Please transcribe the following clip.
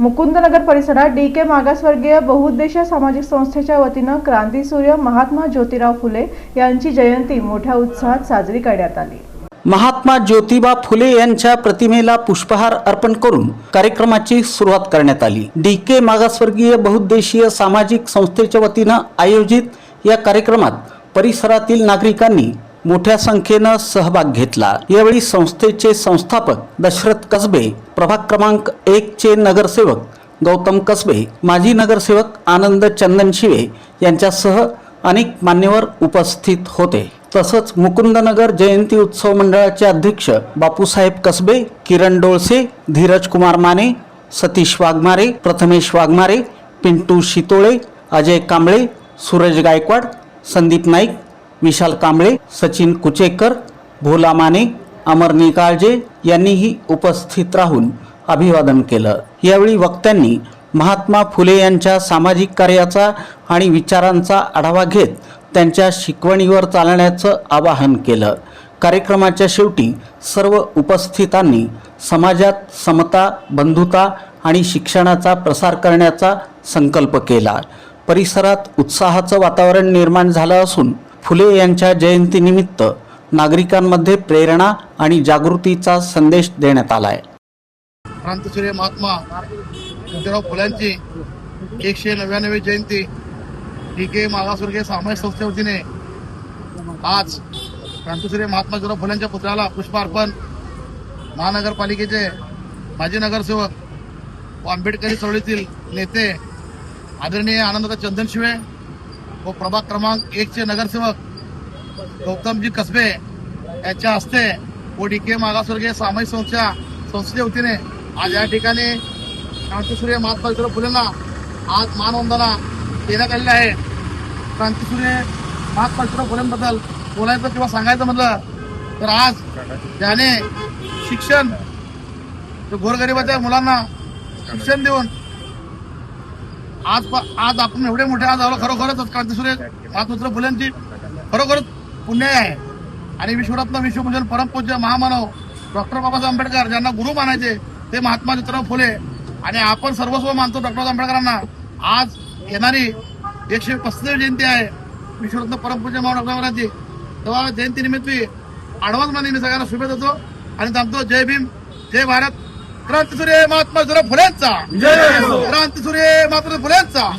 मुकुंदनगर परिसरात DK मागासवर्गीय बहुउद्देशीय सामाजिक संस्थेच्या वतीनं क्रांतीसूर्य महात्मा ज्योतिराव फुले यांची जयंती मोठ्या उत्साहात साजरी करण्यात आली। महात्मा ज्योतिबा फुले यांच्या प्रतिमेला पुष्पहार अर्पण करून कार्यक्रमाची सुरुवात करण्यात आली। DK मागासवर्गीय बहुउद्देशीय सामाजिक संस्थेच्या वतीनं आयोजित या कार्यक्रमात परिसरातील नागरिकांनी मोठ्या संख्येनं सहभाग घेतला। यावेळी संस्थेचे संस्थापक दशरथ कसबे, प्रभाग क्रमांक 1 चे नगरसेवक गौतम कसबे, माजी नगरसेवक आनंद चंदनशिवे यांच्यासह अनेक मान्यवर उपस्थित होते। तसंच मुकुंदनगर जयंती उत्सव मंडळाचे अध्यक्ष बापूसाहेब कसबे, किरण डोळसे, धीरज कुमार माने, सतीश वाघमारे, प्रथमेश वाघमारे, पिंटू शितोळे, अजय कांबळे, सूरज गायकवाड, संदीप नाईक, विशाल कांबळे, सचिन कुचेकर, भोला माने, अमर निकाळजे यांनीही उपस्थित राहून अभिवादन केलं। यावेळी वक्त्यांनी महात्मा फुले यांच्या सामाजिक कार्याचा आणि विचारांचा आढावा घेत त्यांच्या शिकवणीवर चालण्याचं आवाहन केलं। कार्यक्रमाच्या शेवटी सर्व उपस्थितांनी समाजात समता, बंधुता आणि शिक्षणाचा प्रसार करण्याचा संकल्प केला। परिसरात उत्साहाचं वातावरण निर्माण झालं असून फुले यांच्या जयंतीनिमित्त नागरिकांमध्ये प्रेरणा आणि जागृतीचा संदेश देण्यात आलाय। क्रांतीसूर्य महात्मा ज्योतिराव फुल्यांची 199वी जयंती DK मागासवर्गीय सामाजिक संस्थेच्या वतीने आज क्रांतीसूर्य महात्मा ज्योतिराव फुल्यांच्या पुतळ्याला पुष्पार्पण महानगरपालिकेचे माजी नगरसेवक व आंबेडकरी चळवळीतील नेते आदरणीय आनंद चंदनशिवे व प्रभाग क्रमांक 1 चे नगरसेवक गौतमजी कसबे यांच्या हस्ते व DK मागासवर्गीय सामाजिक संस्थेच्या वतीने आज या ठिकाणी क्रांतीसूर्य महात्मा ज्योतिराव फुलेंना आज मानवंदना देण्यात आलेली आहे। क्रांतीसूर्य महात्मा ज्योतिराव फुलेंबद्दल बोलायचं किंवा सांगायचं म्हटलं तर आज त्याने शिक्षण गोरगरिबाच्या मुलांना शिक्षण देऊन आज आपण एवढे मोठे आज आलो। खरोखरच क्रांतीसूर्य महात्मा ज्योतिराव फुलेंची खरोखरच पुण्य आहे। आणि विश्वरत्न विश्वभूषण परमपूज्य महामानव डॉक्टर बाबासाहेब आंबेडकर ज्यांना गुरु मानायचे ते महात्मा ज्योतिराव फुले, आणि आपण सर्वस्व मानतो डॉक्टर आंबेडकरांना। आज येणारी 135वी जयंती आहे विश्वरत्न परमपूज्य महामानव डॉक्टर बाबासाहेबांची, तेव्हा जयंतीनिमित्त ॲडव्हान्स मध्ये मी सगळ्यांना शुभेच्छा देतो आणि सांगतो जय भीम, जय भारत, क्रांतीसूर्य महात्मा ज्योतिराव फुलेंचा, क्रांतीसूर्य महात्मा फुलेंचा।